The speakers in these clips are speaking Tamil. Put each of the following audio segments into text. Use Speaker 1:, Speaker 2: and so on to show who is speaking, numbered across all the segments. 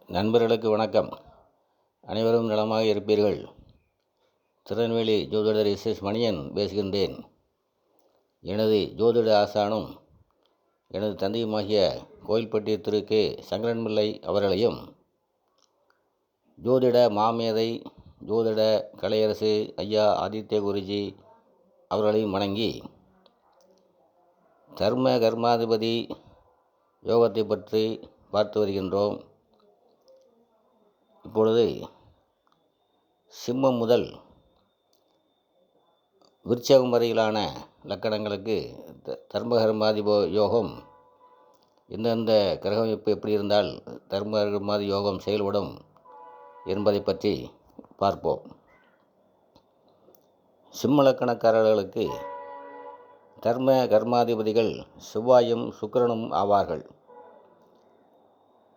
Speaker 1: நண்பர்களுக்கு வணக்கம். அனைவரும் நலமாக இருப்பீர்கள். திருநெல்வேலி ஜோதிடர் எஸ் மணியன் பேசுகின்றேன். எனது ஜோதிட ஆசானும் எனது தந்தையுமாகிய கோயில்பட்டி திரு கே சங்கரன்பிள்ளை அவர்களையும், ஜோதிட மாமேதை ஜோதிட கலையரசு ஐயா ஆதித்ய குருஜி அவர்களையும் வணங்கி, தர்ம கர்மாதிபதி யோகத்தை பற்றி பார்த்து வருகின்றோம். இப்பொழுது சிம்மம் முதல் விருச்சகம் வரையிலான லக்கணங்களுக்கு தர்மகர்மாதிப யோகம் எந்தெந்த கிரகமைப்பு எப்படி இருந்தால் தர்மகர்மாதி யோகம் செயல்படும் என்பதை பற்றி பார்ப்போம். சிம்ம லக்கணக்காரர்களுக்கு தர்ம கர்மாதிபதிகள் செவ்வாயும் சுக்கிரனும் ஆவார்கள்.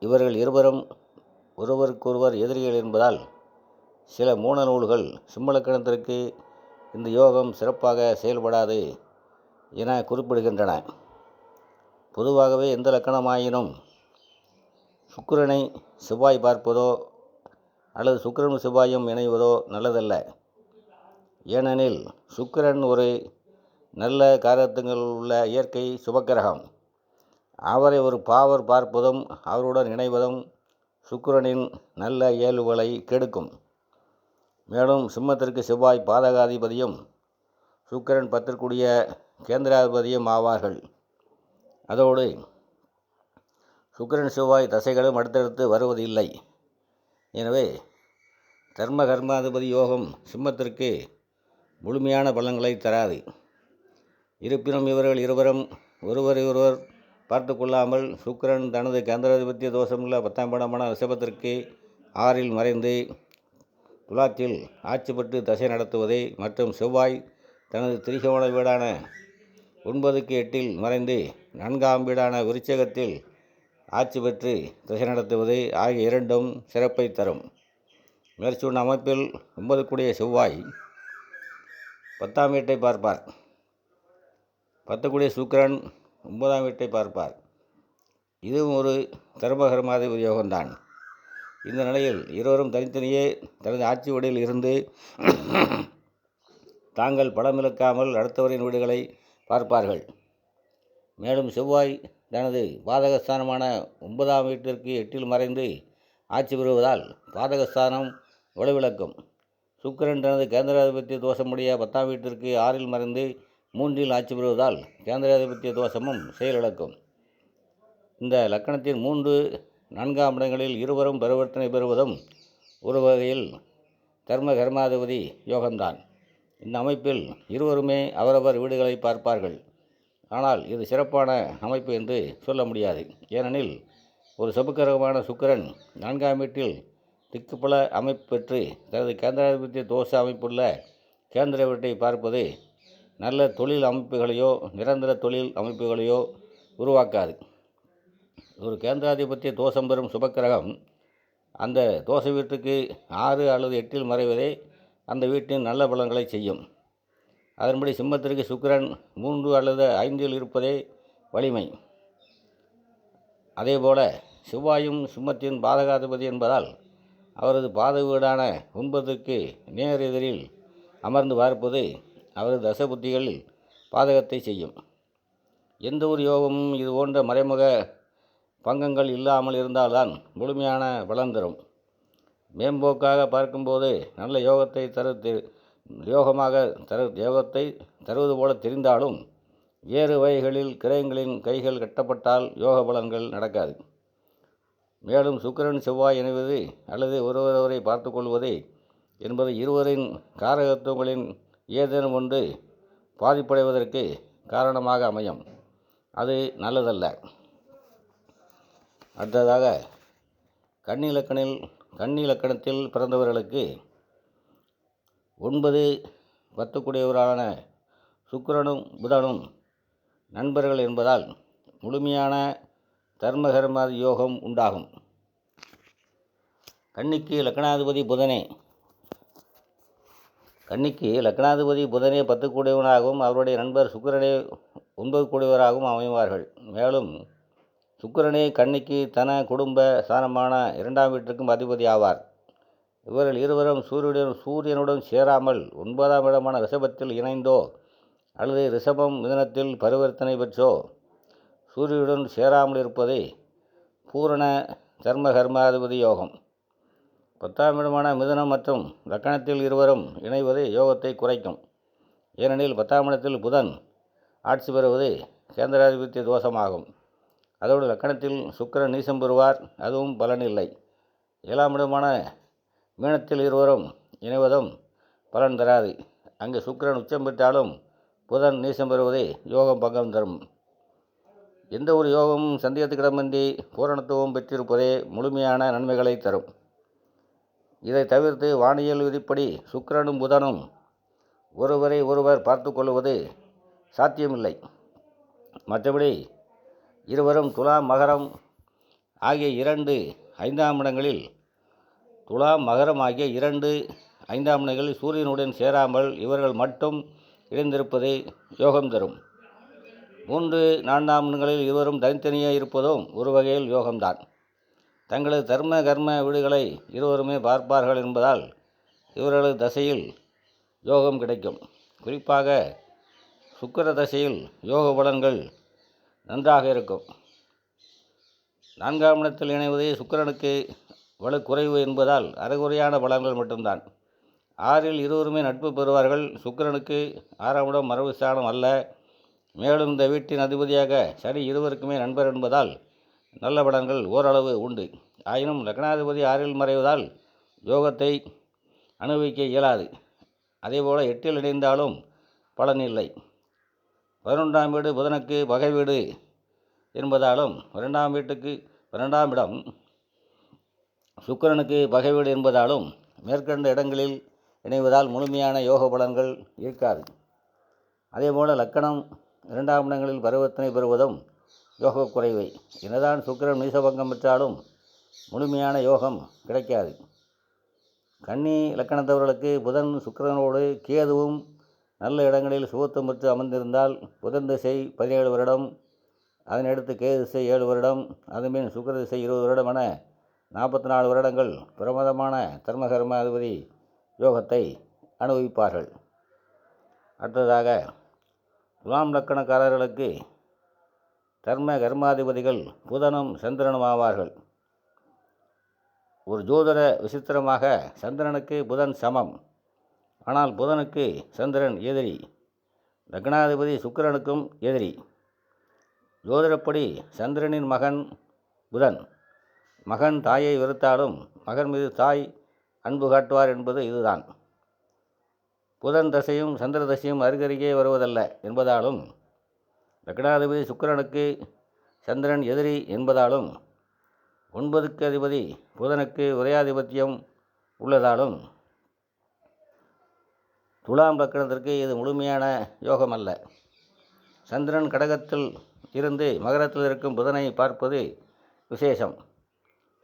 Speaker 1: இவர்கள் இருவரும் ஒருவருக்கொருவர் எதிரிகள் என்பதால் சில மூல நூல்கள் சிம்ம லக்கணத்திற்கு இந்த யோகம் சிறப்பாக செயல்படாது என குறிப்பிடுகின்றன. பொதுவாகவே எந்த லக்கணமாயினும் சுக்கிரனை செவ்வாய் பார்ப்பதோ அல்லது சுக்கிரனும் செவ்வாயும் இணைவதோ நல்லதல்ல. ஏனெனில் சுக்கிரன் ஒரு நல்ல காரகத்துவங்கள் உள்ள இயற்கை சுபக்கிரகம். அவரை ஒரு பாவர் பார்ப்பதும் அவருடன் இணைவதும் சுக்கிரனின் நல்ல இயல்புகளை கெடுக்கும். மேலும் சிம்மத்திற்கு செவ்வாய் பாதகாதிபதியும் சுக்கிரன் பத்திற்குரிய கேந்திராதிபதியும் ஆவார்கள். அதோடு சுக்கிரன் செவ்வாய் தசைகளும் அடுத்தடுத்து வருவது இல்லை. எனவே தர்ம கர்மாதிபதி யோகம் சிம்மத்திற்கு முழுமையான பலன்களை தராது. இருப்பினும் இவர்கள் இருவரும் ஒருவரையொருவர் பார்த்து கொள்ளாமல் சுக்கிரன் தனது கேந்திராதிபத்திய தோஷமுள்ள 10ஆம் இடமான ரிஷபத்திற்கு 6இல் மறைந்து துலாத்தில் ஆட்சி பெற்று தசை நடத்துவதை, மற்றும் செவ்வாய் தனது திரிகோண வீடான 9க்கு 8இல் மறைந்து 4ஆம் வீடான விருச்சகத்தில் ஆட்சி பெற்று தசை நடத்துவது ஆகிய இரண்டும் சிறப்பை தரும். மேற்சொன்ன அமைப்பில் 9க்குடைய செவ்வாய் 10ஆம் வீட்டை பார்ப்பார். 10க்குடைய சுக்கிரன் 9ஆம் வீட்டை பார்ப்பார். இதுவும் ஒரு தர்மகர்மாதிபதி யோகம்தான். இந்த நிலையில் இருவரும் தனித்தனியே தனது ஆட்சி வீடில் இருந்து தாங்கள் பலமிழக்காமல் அடுத்தவரின் வீடுகளை பார்ப்பார்கள். மேலும் செவ்வாய் தனது பாதகஸ்தானமான 9ஆம் வீட்டிற்கு 8இல் மறைந்து ஆட்சி பெறுவதால் பாதகஸ்தானம் வலுவிழக்கும். சுக்கிரன் தனது கேந்திராதிபத்திய தோஷமுடைய 10ஆம் வீட்டிற்கு 6இல் மறைந்து 3இல் ஆட்சி பெறுவதால் கேந்திராதிபத்திய தோஷமும் செயலிழக்கும். இந்த லக்கணத்தின் 3, 4ஆம் இடங்களில் இருவரும் பரிவர்த்தனை பெறுவதும் ஒரு வகையில் தர்ம கர்மாதிபதி யோகம்தான். இந்த அமைப்பில் இருவருமே அவரவர் வீடுகளை பார்ப்பார்கள். ஆனால் இது சிறப்பான அமைப்பு என்று சொல்ல முடியாது. ஏனெனில் ஒரு சபுக்கிரகமான சுக்கிரன் 4ஆம் வீட்டில் திக்குப்பல அமைப்பு பெற்று தனது கேந்திராதிபத்திய தோஷ அமைப்புள்ள கேந்திர வீட்டை பார்ப்பது நல்ல தொழில் அமைப்புகளையோ நிரந்தர தொழில் அமைப்புகளையோ உருவாக்காது. ஒரு கேந்திராதிபத்திய தோஷம் பெறும் சுபக்கிரகம் அந்த தோஷ வீட்டுக்கு 6 அல்லது 8இல் மறைவதே அந்த வீட்டின் நல்ல பலன்களை செய்யும். அதன்படி சிம்மத்திற்கு சுக்கிரன் 3 அல்லது 5இல் இருப்பதே வலிமை. அதேபோல செவ்வாயும் சிம்மத்தின் பாதகாதிபதி என்பதால் அவரது பாத வீடான 9க்கு நேர் எதிரில் அமர்ந்து பார்ப்பது அவரது தசபுத்திகளில் பாதகத்தை செய்யும். எந்த ஒரு யோகமும் இது போன்ற மறைமுக பங்கங்கள் இல்லாமல் இருந்தால்தான் முழுமையான பலன் தரும். மேம்போக்காக பார்க்கும்போது நல்ல யோகத்தை யோகத்தை தருவது போல தெரிந்தாலும் வேறு வகைகளில் கிரகங்களின் கைகள் கட்டப்பட்டால் யோக பலன்கள் நடக்காது. மேலும் சுக்கிரன் செவ்வாய் இணைவது அல்லது ஒருவரை பார்த்து கொள்வது என்பது இருவரின் காரகத்துவங்களின் ஏதேனும் ஒன்று பாதிப்படைவதற்கு காரணமாக அமையும். அது நல்லதல்ல. அடுத்ததாக கன்னி லக்கணத்தில் பிறந்தவர்களுக்கு 9, 10 சுக்கிரனும் புதனும் நண்பர்கள் என்பதால் முழுமையான தர்மகர்மாதி யோகம் உண்டாகும். கன்னிக்கு லக்கணாதிபதி புதனே 10 கூடியவனாகவும் அவருடைய நண்பர் சுக்கிரனே 9 கூடியவராகவும் அமைவார்கள். மேலும் சுக்கிரனே கன்னிக்கு தன குடும்ப ஸ்தானமான 2ஆம் வீட்டிற்கும் அதிபதி ஆவார். இவர்கள் இருவரும் சூரியனுடன் சேராமல் 9ஆம் இடமான ரிஷபத்தில் இணைந்தோ அல்லது ரிஷபம் மிதுனத்தில் பரிவர்த்தனை பெற்றோ சூரியனுடன் சேராமல் இருப்பது பூரண தர்ம கர்மாதிபதி யோகம். 10ஆம் இடமான மிதுனம் மற்றும் லக்கணத்தில் இருவரும் இணைவது யோகத்தை குறைக்கும். ஏனெனில் 10ஆம் இடத்தில் புதன் ஆட்சி பெறுவது கேந்திராதிபத்திய தோஷமாகும். அதோடு லக்கணத்தில் சுக்கிரன் நீசம் பெறுவார், அதுவும் பலனில்லை. 7ஆம் இடமான மீனத்தில் இருவரும் இணைவதும் பலன் தராது. அங்கு சுக்கிரன் உச்சம் பெற்றாலும் புதன் நீசம் பெறுவதை யோகம் பங்கம் தரும். எந்த ஒரு யோகமும் சந்தேகத்துக்கிடமின்றி பூரணத்துவம் பெற்றிருப்பதே முழுமையான நன்மைகளை தரும். இதை தவிர்த்து வானியல் விதிப்படி சுக்கிரனும் புதனும் ஒருவரை ஒருவர் பார்த்து கொள்வது சாத்தியமில்லை. மற்றபடி இருவரும் துலாம் மகரம் ஆகிய 2 5ஆம் இடங்களில் சூரியனுடன் சேராமல் இவர்கள் மட்டும் இணைந்திருப்பது யோகம் தரும். 3 4ஆம் இடங்களில் இருவரும் தனித்தனியே இருப்பதும் ஒரு வகையில் யோகம்தான். தங்களது தர்ம கர்ம வீடுகளை இருவருமே பார்ப்பார்கள் என்பதால் இவர்களது தசையில் யோகம் கிடைக்கும். குறிப்பாக சுக்கிர தசையில் யோக பலன்கள் நன்றாக இருக்கும். 4ஆம் இடத்தில் இணைவது சுக்கிரனுக்கு வலு குறைவு என்பதால் அரைகுறையான பலன்கள் மட்டும்தான். 6இல் இருவருமே நட்பு பெறுவார்கள். சுக்கிரனுக்கு 6ஆம் இடம் மரபு ஸ்தானம் அல்ல. மேலும் இந்த வீட்டின் அதிபதியாக சனி இருவருக்குமே நண்பர் என்பதால் நல்ல பலன்கள் ஓரளவு உண்டு. ஆயினும் லக்னாதிபதி 6இல் மறைவதால் யோகத்தை அனுபவிக்க இயலாது. அதேபோல 8இல் இணைந்தாலும் பலன் இல்லை. 11ஆம் வீடு புதனுக்கு பகை வீடு என்பதாலும் 12ஆம் இடம் சுக்கிரனுக்கு பகை வீடு என்பதாலும் மேற்கண்ட இடங்களில் இணைவதால் முழுமையான யோக பலன்கள் இருக்காது. அதேபோல லக்கணம் 2ஆம் இடங்களில் பரிவர்த்தனை பெறுவதும் யோக குறைவை. என்னதான் சுக்கிரன் நீசபங்கம் பெற்றாலும் முழுமையான யோகம் கிடைக்காது. கன்னி லக்கணத்தவர்களுக்கு புதன் சுக்கிரனோடு கேதுவும் நல்ல இடங்களில் சுகத்துவம் பெற்று அமர்ந்திருந்தால் புதன் திசை 17 வருடம், அதனையடுத்து கேது திசை 7 வருடம், அதுமீன் சுக்கிர திசை 20 வருடம் என 44 வருடங்கள் பிரமதமான தர்மகர்மாதிபதி யோகத்தை அனுபவிப்பார்கள். அடுத்ததாக துலாம் லக்கணக்காரர்களுக்கு தர்ம கர்மாதிபதிகள் புதனும் சந்திரனும் ஆவார்கள். ஒரு ஜோதிட விசித்திரமாக சந்திரனுக்கு புதன் சமம், ஆனால் புதனுக்கு சந்திரன் எதிரி. லக்னாதிபதி சுக்கிரனுக்கும் எதிரி. ஜோதிடப்படி சந்திரனின் மகன் புதன். மகன் தாயை வெறுத்தாலும் மகன் மீது தாய் அன்பு காட்டுவார் என்பது இதுதான். புதன் தசையும் சந்திர தசையும் அருகருகே வருவதல்ல என்பதாலும் லக்னாதிபதி சுக்கிரனுக்கு சந்திரன் எதிரி என்பதாலும் 9க்கு அதிபதி புதனுக்கு உரையாதிபத்தியம் உள்ளதாலும் துலாம் லக்கணத்திற்கு இது முழுமையான யோகம் அல்ல. சந்திரன் கடகத்தில் இருந்து மகரத்தில் இருக்கும் புதனை பார்ப்பது விசேஷம்.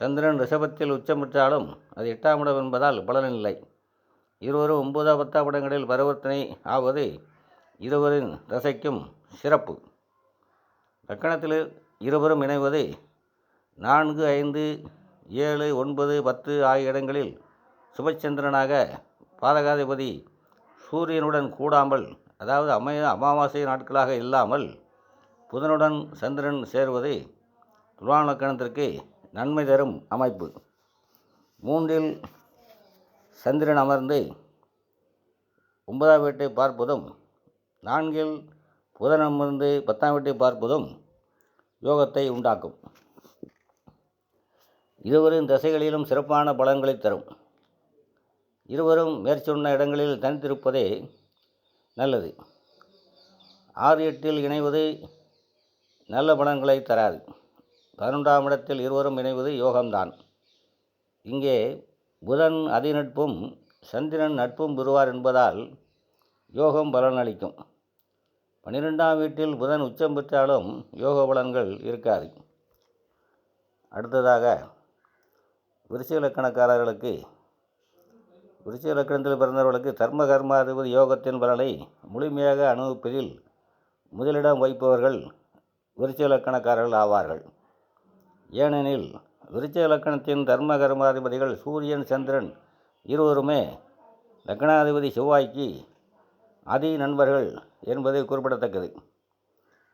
Speaker 1: சந்திரன் ரிஷபத்தில் உச்சம் பெற்றாலும் அது 8ஆம் இடம் என்பதால் பலனில்லை. இருவரும் 9, 10ஆம் இடங்களில் பரிவர்த்தனை ஆவது இருவரின் தசைக்கும் சிறப்பு. லக்கணத்தில் இருவரும் இணைவது 4, 5, 7, 9, 10 ஆகிய இடங்களில் சுபச்சந்திரனாக பாதகாதிபதி சூரியனுடன் கூடாமல், அதாவது அமாவாசை நாட்களாக இல்லாமல் புதனுடன் சந்திரன் சேர்வது துலாம் லக்கணத்திற்கு நன்மை தரும் அமைப்பு. 3இல் சந்திரன் அமர்ந்து 9ஆம் வீட்டை பார்ப்பதும் 4இல் புதன் அமர்ந்து 10ஆம் வீட்டை பார்ப்பதும் யோகத்தை உண்டாக்கும். இருவரின் தசைகளிலும் சிறப்பான பலன்களை தரும். இருவரும் மேற்சொன்ன இடங்களில் தனித்திருப்பதே நல்லது. 6, 8இல் இணைவது நல்ல பலன்களை தராது. 11ஆம் இடத்தில் இருவரும் இணைவது யோகம்தான். இங்கே புதன் அதிநட்பும் சந்திரன் நட்பும் பெறுவார் என்பதால் யோகம் பலனளிக்கும். 12ஆம் வீட்டில் புதன் உச்சம் பெற்றாலும் யோக பலன்கள் இருக்காது. அடுத்ததாக விருச்சிக லக்கணக்காரர்களுக்கு, விருச்சிக லக்கணத்தில் பிறந்தவர்களுக்கு தர்ம கர்மாதிபதி யோகத்தின் பலனை முழுமையாக அனுபவிப்பதில் முதலிடம் வைப்பவர்கள் விருச்சிக லக்கணக்காரர்கள் ஆவார்கள். ஏனெனில் விருச்சிக லக்கணத்தின் தர்ம கர்மாதிபதிகள் சூரியன் சந்திரன் இருவருமே லக்னாதிபதி செவ்வாய்க்கு அதி நண்பர்கள் என்பது குறிப்பிடத்தக்கது.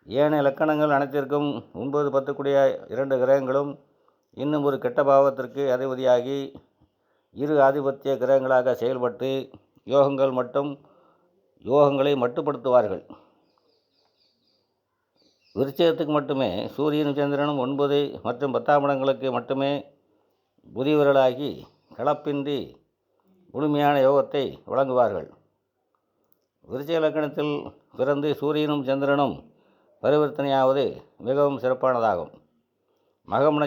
Speaker 1: ஏனைய லக்கணங்கள் அனைத்திற்கும் 9, 10 கூடிய 2 கிரகங்களும் இன்னும் ஒரு கெட்ட பாவத்திற்கு அதிபதியாகி இரு ஆதிபத்திய கிரகங்களாக செயல்பட்டு யோகங்களை மட்டுப்படுத்துவார்கள். விருச்சிகத்துக்கு மட்டுமே சூரியனும் சந்திரனும் 9 மற்றும் 10ஆம் இடங்களுக்கு மட்டுமே புதியவர்களாகி கலப்பின்றி முழுமையான யோகத்தை வழங்குவார்கள். விருச்சிக லக்கணத்தில் பிறந்து சூரியனும் சந்திரனும் பரிவர்த்தனையாவது மிகவும் சிறப்பானதாகும். மகம்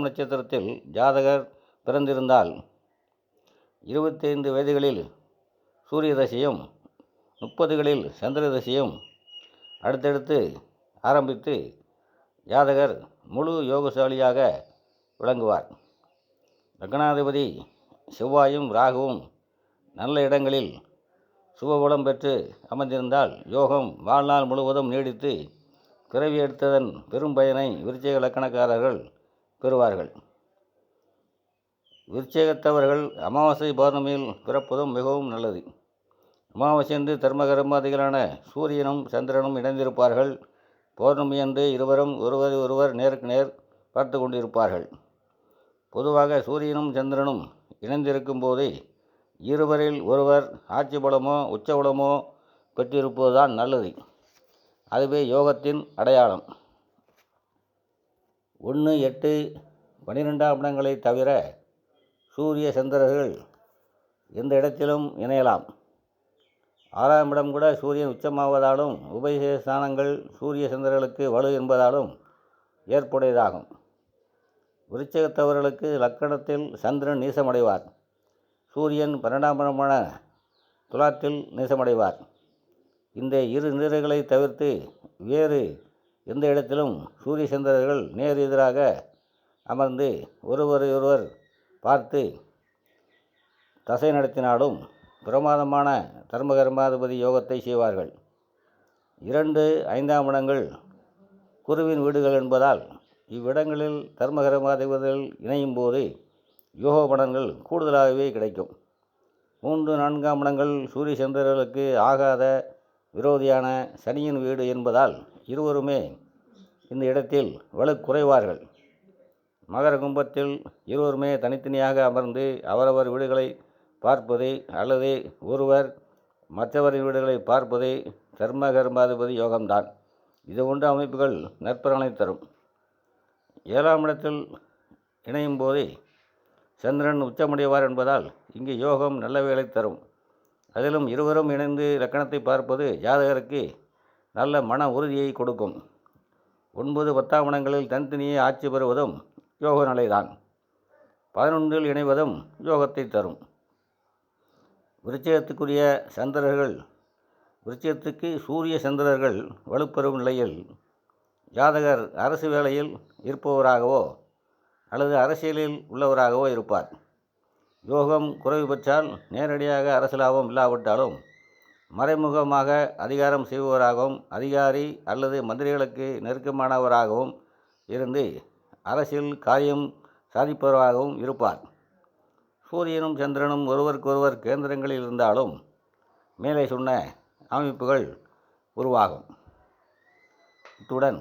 Speaker 1: நட்சத்திரத்தில் ஜாதகர் பிறந்திருந்தால் 25 வயதுகளில் சூரிய தசையும் 30களில் சந்திர தசையும் அடுத்தடுத்து ஆரம்பித்து ஜாதகர் முழு யோகசாலியாக விளங்குவார். லக்னாதிபதி செவ்வாயும் ராகுவும் நல்ல இடங்களில் சுபபலம் பெற்று அமர்ந்திருந்தால் யோகம் வாழ்நாள் முழுவதும் நீடித்து பிறவி எடுத்ததன் பெரும் பயனை விருச்சிக லக்கணக்காரர்கள் பெறுவார்கள். விருச்சிகத்தவர்கள் அமாவாசை பௌர்ணமியில் பிறப்பதும் மிகவும் நல்லது. அமாவாசையன்று தர்மகர்மாதிகளான சூரியனும் சந்திரனும் இணைந்திருப்பார்கள். பௌர்ணமியன்று இருவரும் ஒருவர் நேருக்கு நேர் பார்த்து கொண்டிருப்பார்கள். பொதுவாக சூரியனும் சந்திரனும் இணைந்திருக்கும் போது இருவரில் ஒருவர் ஆட்சி பலமோ உச்சபலமோ பெற்றிருப்பதுதான் நல்லது. அதுவே யோகத்தின் அடையாளம். 1, 8, 12ஆம் இடங்களை தவிர சூரிய சந்திரர்கள் எந்த இடத்திலும் இணையலாம். 6ஆம் இடம் கூட சூரியன் உச்சமாவதாலும் உபயஸ்தானங்கள் சூரிய சந்திரர்களுக்கு வலு என்பதாலும் ஏற்புடையதாகும். விருச்சிகத்தவர்களுக்கு லக்கணத்தில் சந்திரன் நீசமடைவார். சூரியன் 12ஆம் இடமான துலாத்தில் நீசமடைவார். இந்த இரு நிலைகளை தவிர்த்து வேறு எந்த இடத்திலும் சூரிய சந்திரர்கள் நேர் எதிராக அமர்ந்து ஒருவர் பார்த்து தசை நடத்தினாலும் பிரமாதமான தர்மகர்மாதிபதி யோகத்தை செய்வார்கள். 2, 5ஆம் இடங்கள் குருவின் வீடுகள் என்பதால் இவ்விடங்களில் தர்மகர்மாதிபதிகள் இணையும் போது யோக பலன்கள் கூடுதலாகவே கிடைக்கும். 3, 4ஆம் இடங்கள் சூரிய சந்திரர்களுக்கு ஆகாத விரோதியான சனியின் வீடு என்பதால் இருவருமே இந்த இடத்தில் வலு குறைவார்கள். மகர கும்பத்தில் இருவருமே தனித்தனியாக அமர்ந்து அவரவர் வீடுகளை பார்ப்பது அல்லது ஒருவர் மற்றவரின் வீடுகளை பார்ப்பது தர்ம கர்மாதிபதி யோகம்தான். இது போன்ற அமைப்புகள் நற்பலனை தரும். 7ஆம் இடத்தில் இணையும் போது சந்திரன் உச்சமடைவார் என்பதால் இங்கு யோகம் நல்ல வேலை தரும். அதிலும் இருவரும் இணைந்து லக்கணத்தை பார்ப்பது ஜாதகருக்கு நல்ல மன உறுதியை கொடுக்கும். 9, 10ஆம் இடங்களில் தனித்தனியே ஆட்சி பெறுவதும் யோக நிலைதான். 11இல் இணைவதும் யோகத்தை தரும். விருச்சிகத்துக்கு சூரிய சந்திரர்கள் வலுப்பெறும் நிலையில் ஜாதகர் அரசு வேலையில் இருப்பவராகவோ அல்லது அரசியலில் உள்ளவராகவோ இருப்பார். யோகம் குறைவு பெற்றால் நேரடியாக அரசு லாபம் இல்லாவிட்டாலும் மறைமுகமாக அதிகாரம் செய்பவராகவும் அதிகாரி அல்லது மந்திரிகளுக்கு நெருக்கமானவராகவும் இருந்து அரசியல் காரியம் சாதிப்பவராகவும் இருப்பார். சூரியனும் சந்திரனும் ஒருவருக்கொருவர் கேந்திரங்களில் இருந்தாலும் மேலே சொன்ன அமைப்புகள் உருவாகும். இத்துடன்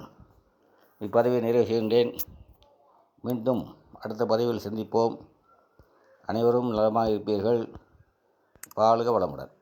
Speaker 1: இப்பதிவை நிறைவு செய்கின்றேன். மீண்டும் அடுத்த பதிவில் சந்திப்போம். அனைவரும் நலமாக இருப்பீர்கள். வாழ்க வளமுடன்.